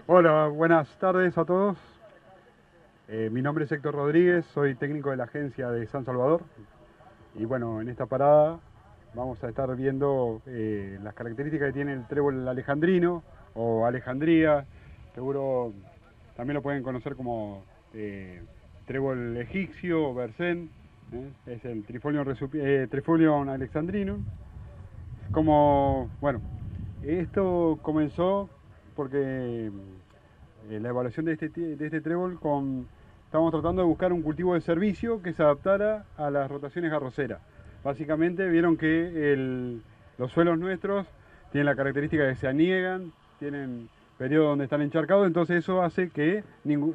Hola, buenas tardes a todos. Mi nombre es Héctor Rodríguez, soy técnico de la agencia de San Salvador. Y bueno, en esta parada vamos a estar viendo las características que tiene el trébol alejandrino o alejandría. Seguro también lo pueden conocer como trébol egipcio o bersén. Es el Trifolium alexandrinum. Como, bueno, esto comenzó porque la evaluación de este trébol estábamos tratando de buscar un cultivo de servicio que se adaptara a las rotaciones garroceras. Básicamente vieron que los suelos nuestros tienen la característica de que se aniegan, tienen periodos donde están encharcados, entonces eso hace que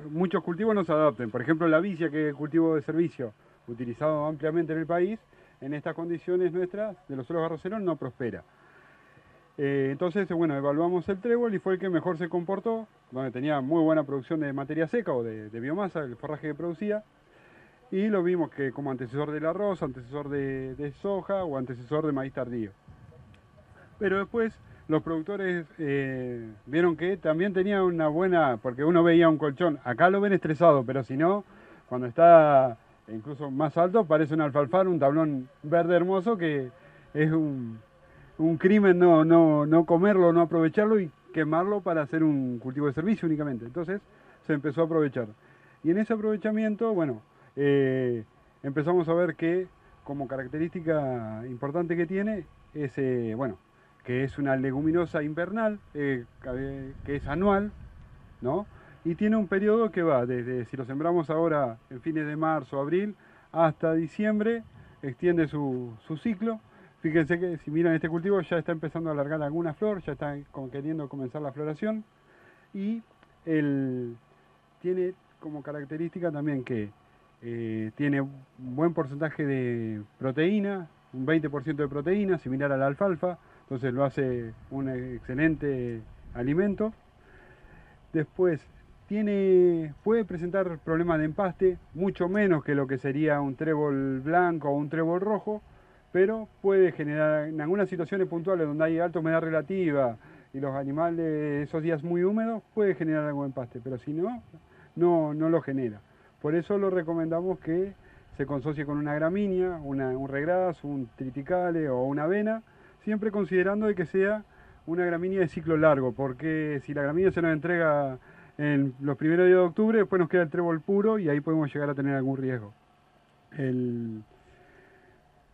muchos cultivos no se adapten. Por ejemplo, la vicia, que es el cultivo de servicio utilizado ampliamente en el país, en estas condiciones nuestras de los suelos garroceros no prospera. Entonces, bueno, evaluamos el trébol y fue el que mejor se comportó, donde tenía muy buena producción de materia seca o de biomasa, el forraje que producía, y lo vimos que como antecesor del arroz, antecesor de soja o antecesor de maíz tardío. Pero después los productores vieron que también tenía una buena, porque uno veía un colchón, acá lo ven estresado, pero si no, cuando está incluso más alto, parece un alfalfar, un tablón verde hermoso que es un crimen no comerlo, no aprovecharlo y quemarlo para hacer un cultivo de servicio únicamente. Entonces se empezó a aprovechar. Y en ese aprovechamiento, bueno, empezamos a ver que como característica importante que tiene es, bueno, que es una leguminosa invernal, que es anual, ¿no? Y tiene un periodo que va desde, si lo sembramos ahora en fines de marzo, abril, hasta diciembre, extiende su ciclo. Fíjense que si miran este cultivo ya está empezando a alargar alguna flor, ya está queriendo comenzar la floración. Y el, tiene como característica también que tiene un buen porcentaje de proteína, un 20% de proteína, similar a la alfalfa, entonces lo hace un excelente alimento. Después, puede presentar problemas de empaste, mucho menos que lo que sería un trébol blanco o un trébol rojo, pero puede generar en algunas situaciones puntuales donde hay alta humedad relativa y los animales esos días muy húmedos, puede generar algo de empaste, pero si no, no lo genera. Por eso lo recomendamos que se consocie con una gramínea, un regras, un triticale o una avena, siempre considerando de que sea una gramínea de ciclo largo, porque si la gramínea se nos entrega en los primeros días de octubre, después nos queda el trébol puro y ahí podemos llegar a tener algún riesgo. El,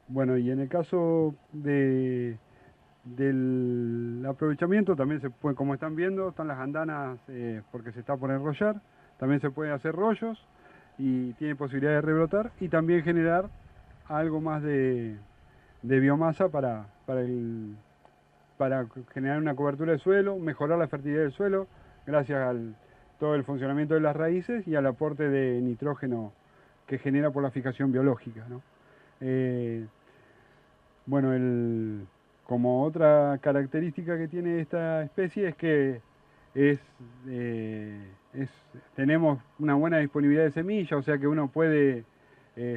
bueno, y en el caso del aprovechamiento, también se puede, como están viendo, están las andanas porque se está por enrollar, también se puede hacer rollos y tiene posibilidad de rebrotar y también generar algo más de biomasa para generar una cobertura de suelo, mejorar la fertilidad del suelo, gracias al todo el funcionamiento de las raíces y al aporte de nitrógeno que genera por la fijación biológica, ¿no? Eh, bueno, como otra característica que tiene esta especie es que es, eh, es- tenemos una buena disponibilidad de semilla, o sea que uno puede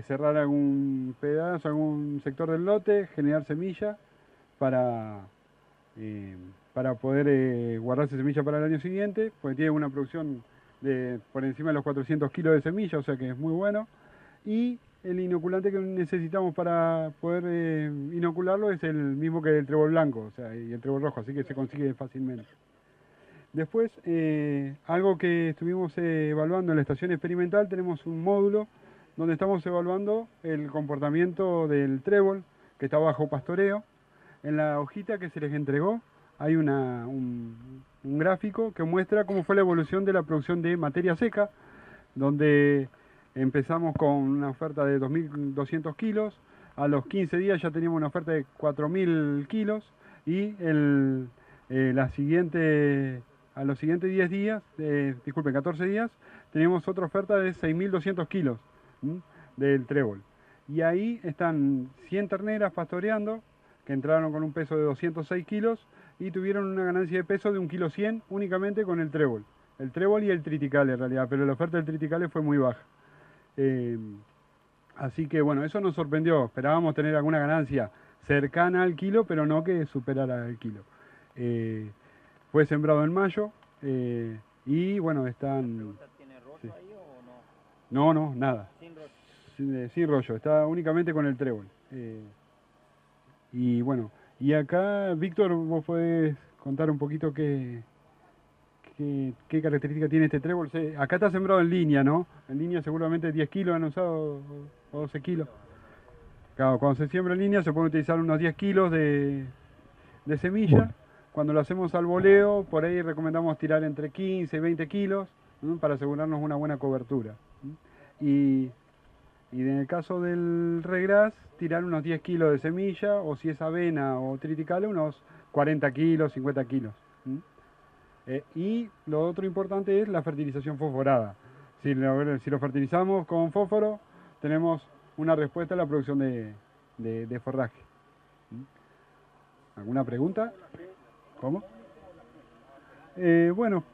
cerrar algún pedazo, algún sector del lote, generar semilla para, eh, para poder guardarse semilla para el año siguiente, porque tiene una producción de por encima de los 400 kilos de semilla, o sea que es muy bueno. Y el inoculante que necesitamos para poder inocularlo es el mismo que el trébol blanco, o sea, y el trébol rojo, así que se consigue fácilmente. Después, algo que estuvimos evaluando en la estación experimental, tenemos un módulo donde estamos evaluando el comportamiento del trébol, que está bajo pastoreo. En la hojita que se les entregó hay un gráfico que muestra cómo fue la evolución de la producción de materia seca, donde empezamos con una oferta de 2.200 kilos, a los 15 días ya teníamos una oferta de 4.000 kilos y la siguiente, a los siguientes 10 días, disculpen, 14 días, teníamos otra oferta de 6.200 kilos ¿m? Del trébol. Y ahí están 100 terneras pastoreando, que entraron con un peso de 206 kilos y tuvieron una ganancia de peso de 1,1 kg únicamente con el trébol. El trébol y el triticale en realidad, pero la oferta del triticale fue muy baja. Eh, Así que bueno, eso nos sorprendió. Esperábamos tener alguna ganancia cercana al kilo, pero no que superara el kilo. Eh, Fue sembrado en mayo Y bueno, están... ¿Tiene rollo sí. ahí o no? No, no, nada. Sin rollo. Sin rollo, está únicamente con el trébol. Y bueno, y acá, Víctor, vos podés contar un poquito qué característica tiene este trébol. Acá está sembrado en línea, ¿no? En línea seguramente 10 kilos han usado, o 12 kilos. Claro, cuando se siembra en línea se pueden utilizar unos 10 kilos de semilla. Cuando lo hacemos al voleo, por ahí recomendamos tirar entre 15 y 20 kilos, ¿no? Para asegurarnos una buena cobertura. Y, y en el caso del regras, tirar unos 10 kilos de semilla, o si es avena o triticale, unos 40 kilos, 50 kilos. Y lo otro importante es la fertilización fosforada. Si lo fertilizamos con fósforo, tenemos una respuesta a la producción de forraje. ¿Alguna pregunta? ¿Cómo? Bueno,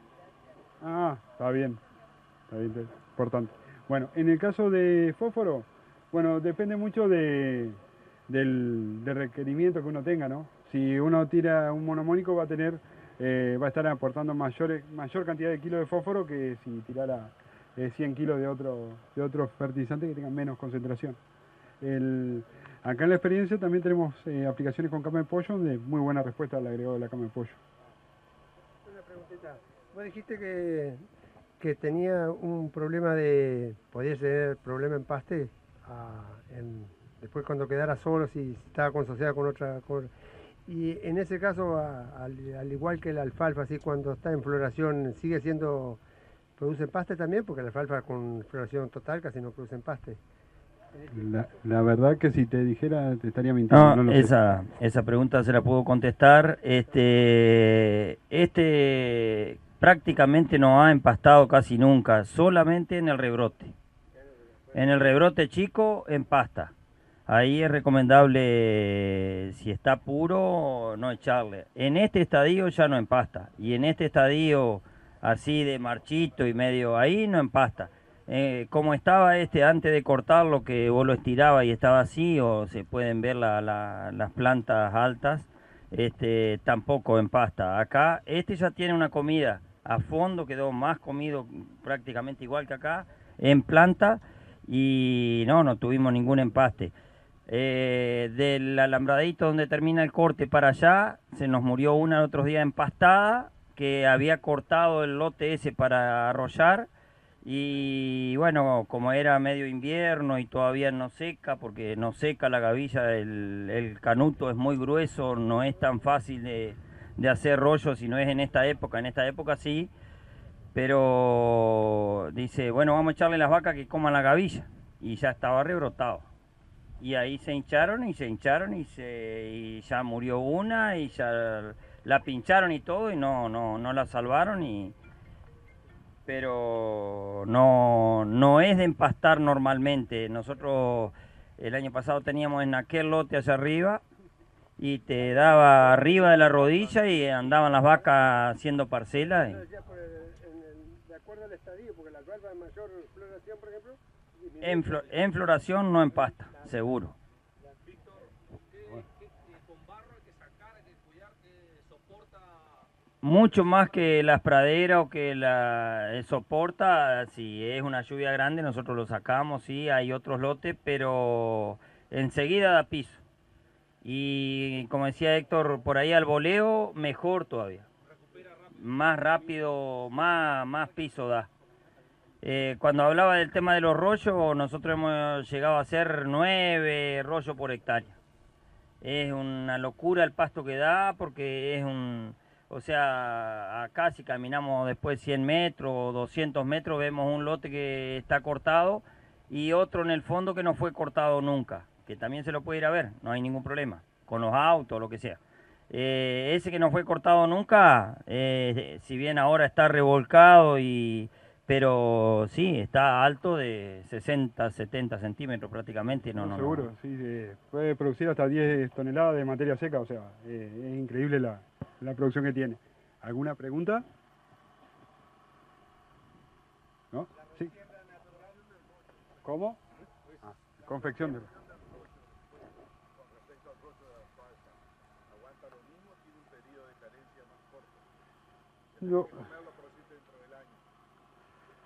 está bien, importante. Bueno, en el caso de fósforo, bueno, depende mucho del requerimiento que uno tenga, ¿no? Si uno tira un monomónico va a estar aportando mayor cantidad de kilos de fósforo que si tirara 100 kilos de otro fertilizante que tengan menos concentración. Acá en la experiencia también tenemos aplicaciones con cama de pollo de muy buena respuesta al agregado de la cama de pollo. Una preguntita. Vos dijiste que tenía un problema podía tener problema en paste después cuando quedara solo, si estaba consociada con otra. Y en ese caso, al igual que la alfalfa, así cuando está en floración, produce paste también, porque la alfalfa con floración total casi no produce paste. La verdad que si te dijera te estaría mintiendo. No, No lo sé. esa pregunta se la puedo contestar. Prácticamente no ha empastado casi nunca, solamente en el rebrote. En el rebrote chico, empasta. Ahí es recomendable, si está puro, no echarle. En este estadio ya no empasta. Y en este estadio así de marchito y medio ahí, no empasta. Como estaba antes de cortarlo, que vos lo estirabas y estaba así, o se pueden ver las plantas altas, tampoco empasta. Acá, ya tiene una comida a fondo, quedó más comido prácticamente igual que acá, en planta, y no tuvimos ningún empaste. Del alambradito donde termina el corte para allá, se nos murió una el otro día empastada, que había cortado el lote ese para arrollar, y bueno, como era medio invierno y todavía no seca, porque no seca la gavilla, el canuto es muy grueso, no es tan fácil de hacer rollo si no es en esta época sí, pero dice, bueno, vamos a echarle las vacas que coman la gavilla, y ya estaba rebrotado. Y ahí se hincharon y ya murió una y ya la pincharon y todo y no la salvaron, pero no es de empastar normalmente. Nosotros el año pasado teníamos en aquel lote allá arriba y te daba arriba de la rodilla y andaban las vacas haciendo parcelas. De acuerdo al estadio, porque la alfalfa de mayor floración, por ejemplo, En floración no empasta, seguro. Mucho más que las praderas o que soporta, si es una lluvia grande nosotros lo sacamos, sí, hay otros lotes, pero enseguida da piso. Y como decía Héctor, por ahí al voleo, mejor todavía. Más rápido, más piso da. Cuando hablaba del tema de los rollos, nosotros hemos llegado a hacer 9 rollos por hectárea. Es una locura el pasto que da porque o sea, acá si caminamos después 100 metros o 200 metros vemos un lote que está cortado y otro en el fondo que no fue cortado nunca, que también se lo puede ir a ver, no hay ningún problema, con los autos o lo que sea. Ese que no fue cortado nunca, si bien ahora está revolcado pero sí, está alto de 60, 70 centímetros prácticamente. No. Seguro, sí, puede producir hasta 10 toneladas de materia seca, o sea, es increíble la producción que tiene. ¿Alguna pregunta? ¿No? Sí. ¿Cómo? Confección de... No.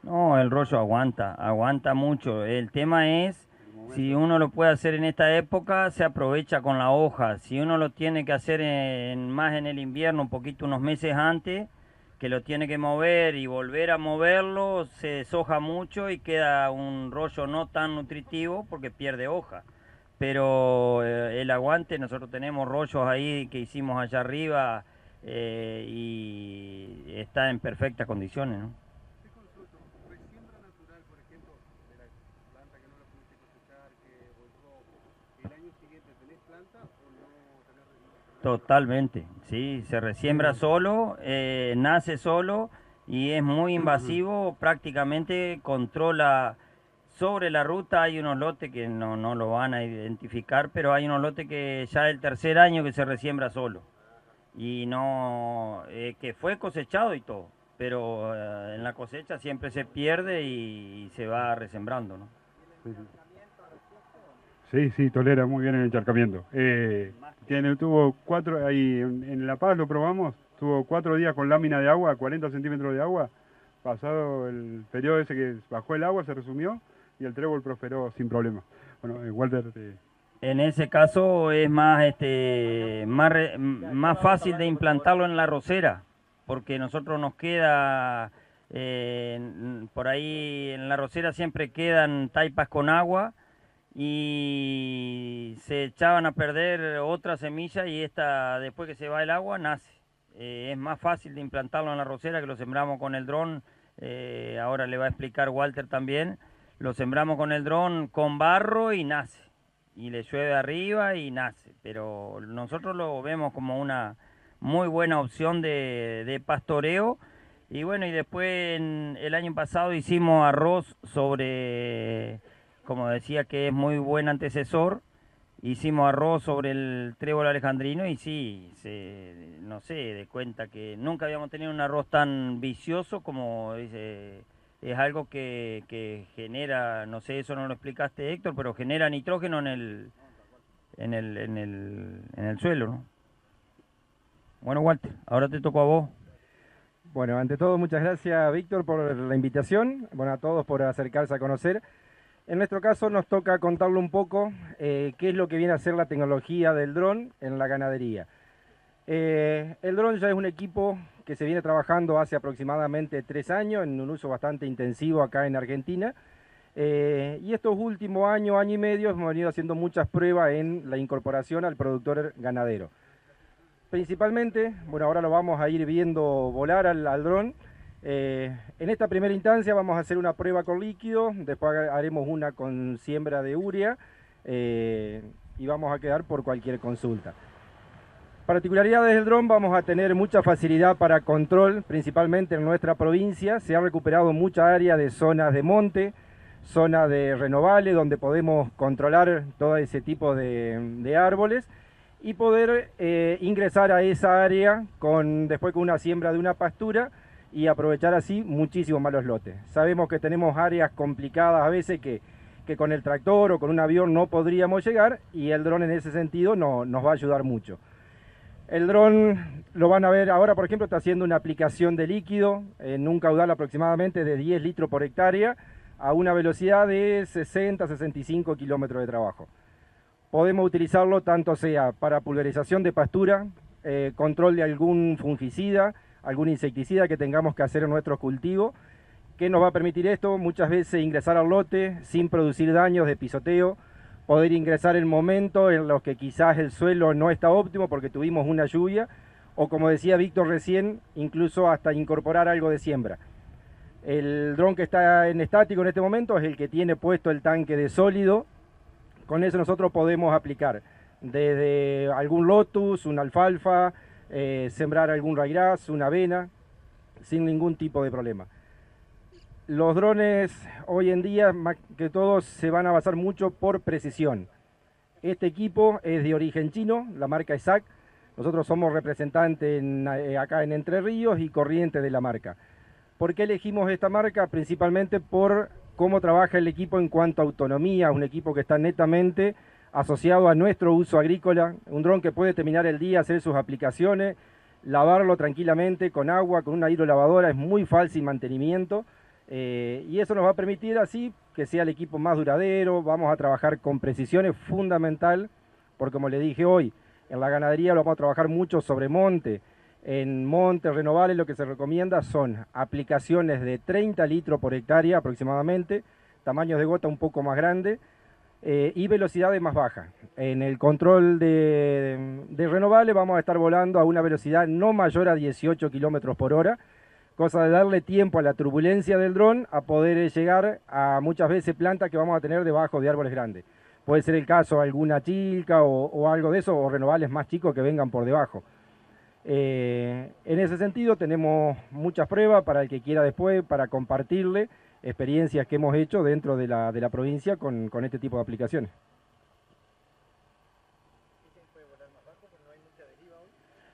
No, el rollo aguanta mucho. El tema es, si uno lo puede hacer en esta época, se aprovecha con la hoja. Si uno lo tiene que hacer más en el invierno, un poquito unos meses antes, que lo tiene que mover y volver a moverlo, se deshoja mucho y queda un rollo no tan nutritivo porque pierde hoja. Pero el aguante, nosotros tenemos rollos ahí que hicimos allá arriba y está en perfectas condiciones, ¿no? Totalmente, sí, se resiembra solo, nace solo y es muy invasivo, prácticamente controla sobre la ruta. Hay unos lotes que no lo van a identificar, pero hay unos lotes que ya es el tercer año que se resiembra solo y no, que fue cosechado y todo, pero en la cosecha siempre se pierde y se va resembrando, ¿no? Sí, sí. Sí, tolera muy bien el encharcamiento. Tuvo 4, ahí en La Paz lo probamos, tuvo 4 días con lámina de agua, 40 centímetros de agua. Pasado el periodo ese que bajó el agua, se resumió y el trébol prosperó sin problema. Bueno, Walter... En ese caso es más, más fácil de implantarlo en la rosera, porque nosotros nos queda, por ahí en la rosera siempre quedan taipas con agua y se echaban a perder otra semilla y esta, después que se va el agua, nace. Es más fácil de implantarlo en la rosera, que lo sembramos con el dron. Ahora le va a explicar Walter también. Lo sembramos con el dron con barro y nace. Y le llueve arriba y nace. Pero nosotros lo vemos como una muy buena opción de pastoreo. Y bueno, y después el año pasado hicimos arroz sobre, como decía, que es muy buen antecesor. Hicimos arroz sobre el trébol alejandrino y sí, no sé, de cuenta que nunca habíamos tenido un arroz tan vicioso como es algo que genera, no sé, eso no lo explicaste, Héctor, pero genera nitrógeno en el suelo, ¿no? Bueno, Walter, ahora te tocó a vos. Bueno, ante todo, muchas gracias, Víctor, por la invitación. Bueno, a todos por acercarse a conocer. En nuestro caso nos toca contarle un poco qué es lo que viene a ser la tecnología del dron en la ganadería. El dron ya es un equipo que se viene trabajando hace aproximadamente 3 años en un uso bastante intensivo acá en Argentina. Y estos últimos años, año y medio, hemos venido haciendo muchas pruebas en la incorporación al productor ganadero. Principalmente, bueno, ahora lo vamos a ir viendo volar al dron. En esta primera instancia vamos a hacer una prueba con líquido, después haremos una con siembra de urea y vamos a quedar por cualquier consulta. Particularidades del dron: vamos a tener mucha facilidad para control, principalmente en nuestra provincia. Se ha recuperado mucha área de zonas de monte, zonas de renovales, donde podemos controlar todo ese tipo de árboles y poder ingresar a esa área después con una siembra de una pastura y aprovechar así muchísimo más los lotes. Sabemos que tenemos áreas complicadas a veces que con el tractor o con un avión no podríamos llegar, y el dron en ese sentido nos va a ayudar mucho. El dron, lo van a ver ahora, por ejemplo, está haciendo una aplicación de líquido en un caudal aproximadamente de 10 litros por hectárea a una velocidad de 60-65 kilómetros de trabajo. Podemos utilizarlo tanto sea para pulverización de pastura, control de algún fungicida, algún insecticida que tengamos que hacer en nuestros cultivos. ¿Qué nos va a permitir esto? Muchas veces ingresar al lote sin producir daños de pisoteo, poder ingresar en momentos en los que quizás el suelo no está óptimo porque tuvimos una lluvia, o como decía Víctor recién, incluso hasta incorporar algo de siembra. El dron que está en estático en este momento es el que tiene puesto el tanque de sólido. Con eso nosotros podemos aplicar desde algún lotus, una alfalfa, sembrar algún raigras, una avena, sin ningún tipo de problema. Los drones hoy en día, más que todo, se van a basar mucho por precisión. Este equipo es de origen chino, la marca es SAC. Nosotros somos representantes acá en Entre Ríos y Corrientes de la marca. ¿Por qué elegimos esta marca? Principalmente por cómo trabaja el equipo en cuanto a autonomía, un equipo que está netamente asociado a nuestro uso agrícola, un dron que puede terminar el día, hacer sus aplicaciones, lavarlo tranquilamente con agua, con una hidrolavadora, es muy fácil mantenimiento. Y eso nos va a permitir así que sea el equipo más duradero. Vamos a trabajar con precisión, es fundamental, porque como le dije hoy, en la ganadería lo vamos a trabajar mucho sobre monte. En montes renovables lo que se recomienda son aplicaciones de 30 litros por hectárea aproximadamente, tamaños de gota un poco más grande y velocidades más bajas. En el control de renovables vamos a estar volando a una velocidad no mayor a 18 kilómetros por hora, cosa de darle tiempo a la turbulencia del dron a poder llegar a muchas veces plantas que vamos a tener debajo de árboles grandes. Puede ser el caso alguna chilca o algo de eso, o renovables más chicos que vengan por debajo. En ese sentido tenemos muchas pruebas para el que quiera después, para compartirle experiencias que hemos hecho dentro de la provincia con este tipo de aplicaciones.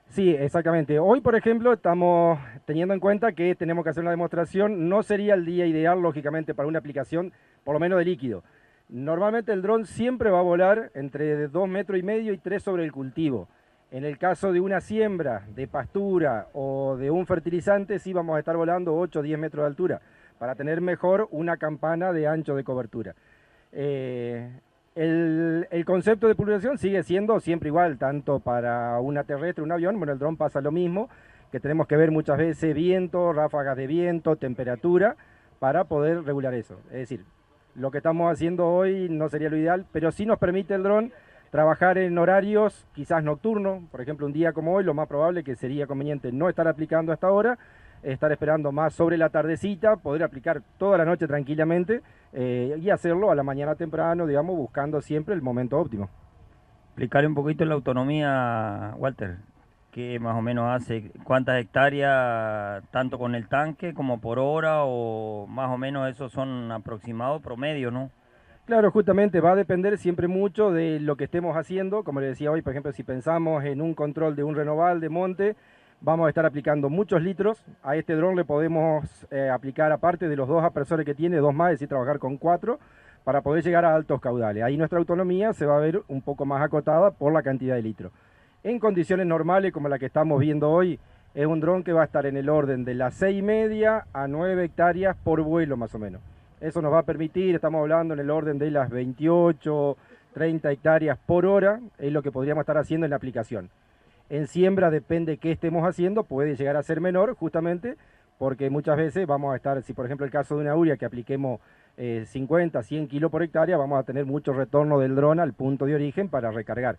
Sí, exactamente. Hoy, por ejemplo, estamos teniendo en cuenta que tenemos que hacer una demostración. No sería el día ideal, lógicamente, para una aplicación, por lo menos de líquido. Normalmente el dron siempre va a volar entre 2,5 metros y 3 sobre el cultivo. En el caso de una siembra, de pastura o de un fertilizante, sí vamos a estar volando 8 o 10 metros de altura, para tener mejor una campana de ancho de cobertura. El concepto de pulverización sigue siendo siempre igual, tanto para una terrestre, un avión. Bueno, el dron pasa lo mismo, que tenemos que ver muchas veces viento, ráfagas de viento, temperatura, para poder regular eso. Es decir, lo que estamos haciendo hoy no sería lo ideal, pero sí nos permite el dron trabajar en horarios quizás nocturnos. Por ejemplo, un día como hoy, lo más probable que sería conveniente no estar aplicando hasta ahora, estar esperando más sobre la tardecita, poder aplicar toda la noche tranquilamente y hacerlo a la mañana temprano, digamos, buscando siempre el momento óptimo. Explicarle un poquito la autonomía, Walter. ¿Qué más o menos hace? ¿Cuántas hectáreas, tanto con el tanque como por hora, o más o menos esos son aproximados, promedio, ¿no? Claro, justamente va a depender siempre mucho de lo que estemos haciendo. Como le decía hoy, por ejemplo, si pensamos en un control de un renoval de monte, vamos a estar aplicando muchos litros. A este dron le podemos aplicar, aparte de los 2 aspersores que tiene, 2 más, es decir, trabajar con 4, para poder llegar a altos caudales. Ahí nuestra autonomía se va a ver un poco más acotada por la cantidad de litros. En condiciones normales, como la que estamos viendo hoy, es un dron que va a estar en el orden de las 6,5 a 9 hectáreas por vuelo, más o menos. Eso nos va a permitir, estamos hablando en el orden de las 28, 30 hectáreas por hora, es lo que podríamos estar haciendo en la aplicación. En siembra, depende qué estemos haciendo, puede llegar a ser menor, justamente porque muchas veces vamos a estar, si por ejemplo el caso de una urea que apliquemos 50, 100 kilos por hectárea, vamos a tener mucho retorno del dron al punto de origen para recargar.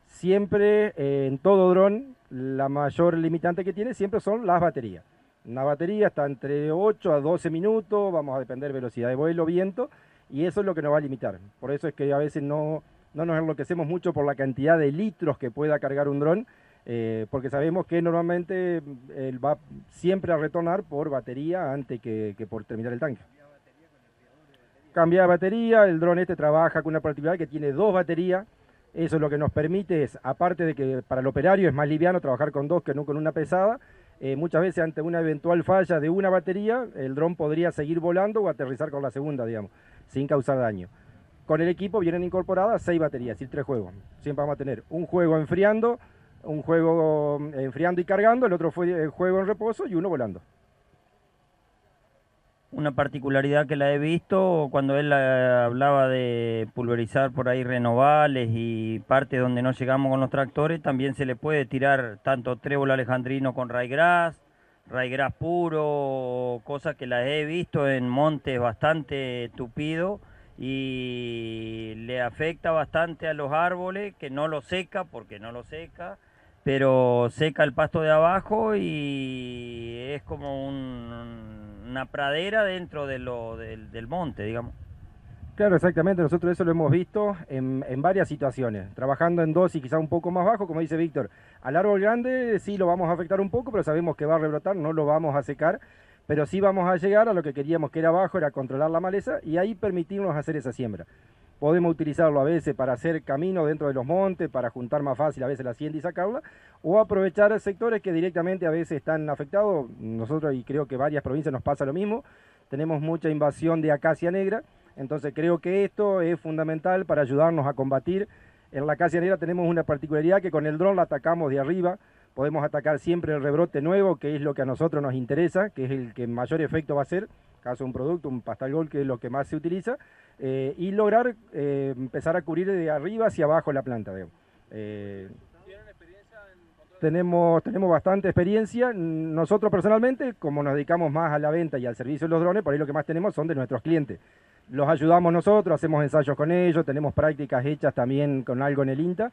Siempre en todo dron, la mayor limitante que tiene siempre son las baterías. Una batería está entre 8 a 12 minutos, vamos a depender velocidad de vuelo, viento, y eso es lo que nos va a limitar. Por eso es que a veces no nos enloquecemos mucho por la cantidad de litros que pueda cargar un dron, porque sabemos que normalmente él va siempre a retornar por batería antes que por terminar el tanque. Cambia de batería, el dron este trabaja con una particularidad que tiene 2 baterías. Eso lo que nos permite es, aparte de que para el operario es más liviano trabajar con 2 que no con una pesada, muchas veces ante una eventual falla de una batería, el dron podría seguir volando o aterrizar con la segunda, digamos, sin causar daño. Con el equipo vienen incorporadas 6 baterías, es decir, 3 juegos. Siempre vamos a tener un juego enfriando, un juego enfriando y cargando, el otro juego en reposo y uno volando. Una particularidad que la he visto cuando él hablaba de pulverizar por ahí renovables y parte donde no llegamos con los tractores, también se le puede tirar tanto trébol alejandrino con ryegrass puro, cosas que las he visto en montes bastante tupidos y le afecta bastante a los árboles, que no lo seca, porque no lo seca, pero seca el pasto de abajo y es como una pradera dentro de del monte, digamos. Claro, exactamente, nosotros eso lo hemos visto en varias situaciones, trabajando en dosis quizá un poco más bajo, como dice Víctor. Al árbol grande sí lo vamos a afectar un poco, pero sabemos que va a rebrotar, no lo vamos a secar, pero sí vamos a llegar a lo que queríamos que era abajo, era controlar la maleza y ahí permitirnos hacer esa siembra. Podemos utilizarlo a veces para hacer camino dentro de los montes, para juntar más fácil a veces la hacienda y sacarla, o aprovechar sectores que directamente a veces están afectados. Nosotros, y creo que varias provincias nos pasa lo mismo, tenemos mucha invasión de acacia negra, entonces creo que esto es fundamental para ayudarnos a combatir. En la acacia negra tenemos una particularidad que con el dron la atacamos de arriba, podemos atacar siempre el rebrote nuevo, que es lo que a nosotros nos interesa, que es el que mayor efecto va a hacer, caso de un producto, un pastal Gold, que es lo que más se utiliza, y lograr empezar a cubrir de arriba hacia abajo la planta, digamos. ¿Tienen experiencia en control? Tenemos bastante experiencia. Nosotros personalmente, como nos dedicamos más a la venta y al servicio de los drones, por ahí lo que más tenemos son de nuestros clientes. Los ayudamos nosotros, hacemos ensayos con ellos, tenemos prácticas hechas también con algo en el INTA.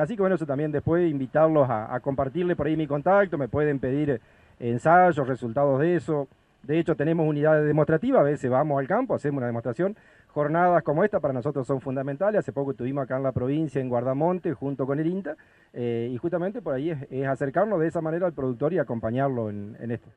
Así que bueno, eso también después invitarlos a compartirle por ahí mi contacto, me pueden pedir ensayos, resultados de eso. De hecho tenemos unidades demostrativas, a veces vamos al campo, hacemos una demostración. Jornadas como esta para nosotros son fundamentales. Hace poco estuvimos acá en la provincia, en Guardamonte, junto con el INTA, y justamente por ahí es acercarnos de esa manera al productor y acompañarlo en esto.